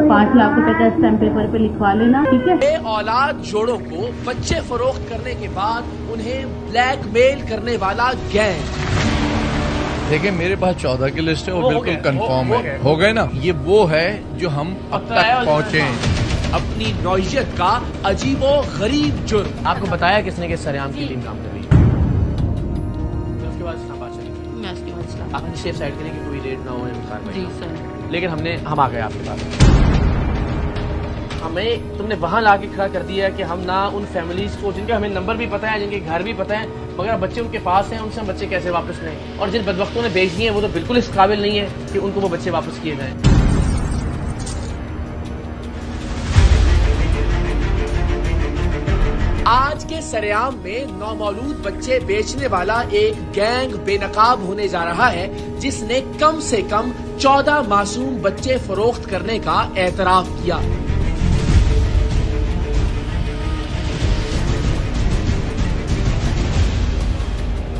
5 लाख रुपए का stamp paper पे लिखवा लेना, ठीक है। औलाद जोड़ों को बच्चे फरोख्त करने के बाद उन्हें ब्लैकमेल करने वाला गैंग। देखिए मेरे पास 14 की लिस्ट है और बिल्कुल कंफर्म है। हो गए ना, ये वो है जो हम अब तक पहुँचे। अपनी नौइयत का अजीबो गरीब जुर्म। आपको बताया किसने कि सरेआम की टीम काम कर रही है? उसके बाद बात चली, मैं उसके बाद आपने सेफ साइड के लिए कि कोई रेड ना हो कार्रवाई। जी सर। लेकिन हम आ गए आपके पास। हमें तुमने वहां लाके खड़ा कर दिया है कि हम ना उन फैमिलीज को जिनके हमें नंबर भी पता है, जिनके घर भी पता है, मगर बच्चे उनके पास हैं, उनसे हम बच्चे कैसे वापस लें? और जिन बदबख्तों ने बेच दिए हैं वो तो बिल्कुल इस काबिल नहीं है कि उनको वो बच्चे वापस किए जाएं। आज के सरेआम में नौमौलूद बच्चे बेचने वाला एक गैंग बेनकाब होने जा रहा है, जिसने कम से कम 14 मासूम बच्चे फरोख्त करने का एतराफ किया।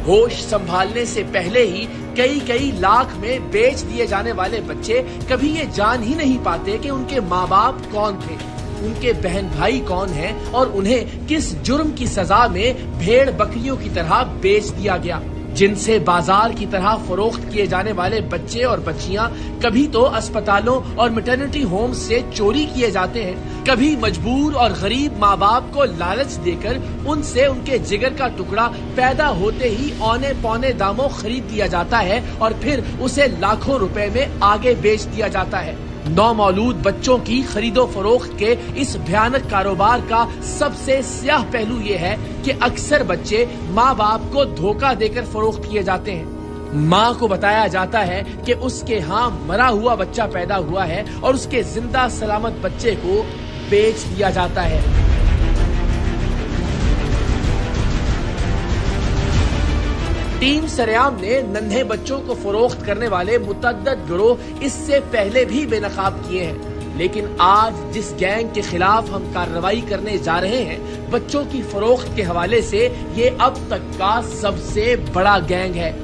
होश संभालने से पहले ही कई लाख में बेच दिए जाने वाले बच्चे कभी ये जान ही नहीं पाते कि उनके माँ बाप कौन थे, उनके बहन भाई कौन हैं और उन्हें किस जुर्म की सजा में भेड़ बकरियों की तरह बेच दिया गया। जिनसे बाजार की तरह फरोख्त किए जाने वाले बच्चे और बच्चियां कभी तो अस्पतालों और मैटरनिटी होम्स से चोरी किए जाते हैं, कभी मजबूर और गरीब माँ बाप को लालच देकर उनसे उनके जिगर का टुकड़ा पैदा होते ही औने पौने दामों खरीद लिया जाता है और फिर उसे लाखों रुपए में आगे बेच दिया जाता है। नौमौलूद बच्चों की खरीदो फरोख्त के इस भयानक कारोबार का सबसे स्याह पहलू ये है कि अक्सर बच्चे माँ बाप को धोखा देकर फरोख्त किए जाते हैं। माँ को बताया जाता है कि उसके यहाँ मरा हुआ बच्चा पैदा हुआ है और उसके जिंदा सलामत बच्चे को बेच दिया जाता है। टीम सरेआम ने नन्हे बच्चों को फरोख्त करने वाले मुतअद्दिद गिरोह इससे पहले भी बेनकाब किए हैं, लेकिन आज जिस गैंग के खिलाफ हम कार्रवाई करने जा रहे हैं, बच्चों की फरोख्त के हवाले से ये अब तक का सबसे बड़ा गैंग है।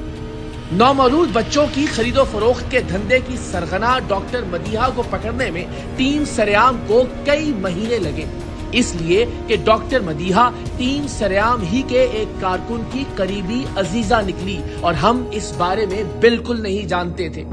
नौमौलूद बच्चों की खरीदो फरोख्त के धंधे की सरगना डॉक्टर मदीहा को पकड़ने में टीम सरेआम को कई महीने लगे, इसलिए कि डॉक्टर मदीहा टीम सरेआम ही के एक कारकुन की करीबी अजीजा निकली और हम इस बारे में बिल्कुल नहीं जानते थे।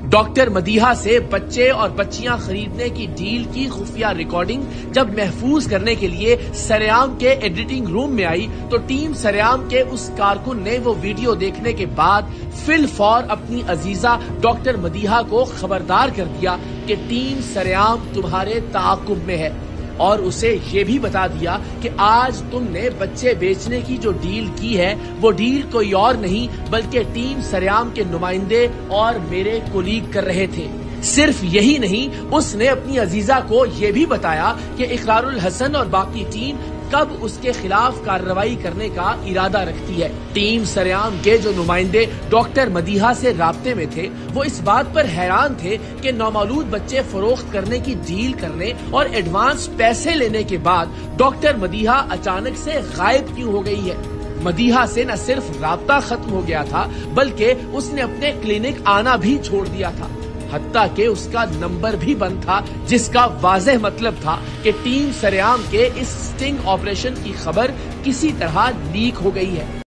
डॉक्टर मदीहा से बच्चे और बच्चियां खरीदने की डील की खुफिया रिकॉर्डिंग जब महफूज करने के लिए सरेआम के एडिटिंग रूम में आई तो टीम सरेआम के उस कारकुन ने वो वीडियो देखने के बाद फिल फौर अपनी अजीजा डॉक्टर मदीहा को खबरदार कर दिया कि टीम सरेआम तुम्हारे ताक़ुब में है और उसे ये भी बता दिया कि आज तुमने बच्चे बेचने की जो डील की है वो डील कोई और नहीं बल्कि टीम सरेआम के नुमाइंदे और मेरे कोलीग कर रहे थे। सिर्फ यही नहीं, उसने अपनी अजीजा को ये भी बताया कि इकरारुल हसन और बाकी टीम कब उसके खिलाफ कार्रवाई करने का इरादा रखती है। टीम सरेआम के जो नुमाइंदे डॉक्टर मदीहा से राब्ते में थे वो इस बात पर हैरान थे कि नौमौलूद बच्चे फरोख्त करने की डील करने और एडवांस पैसे लेने के बाद डॉक्टर मदीहा अचानक से गायब क्यों हो गई है। मदीहा से न सिर्फ राब्ता खत्म हो गया था बल्कि उसने अपने क्लिनिक आना भी छोड़ दिया था, हत्ता के उसका नंबर भी बंद था, जिसका वाज़ेह मतलब था कि टीम सरेआम के इस स्टिंग ऑपरेशन की खबर किसी तरह लीक हो गई है।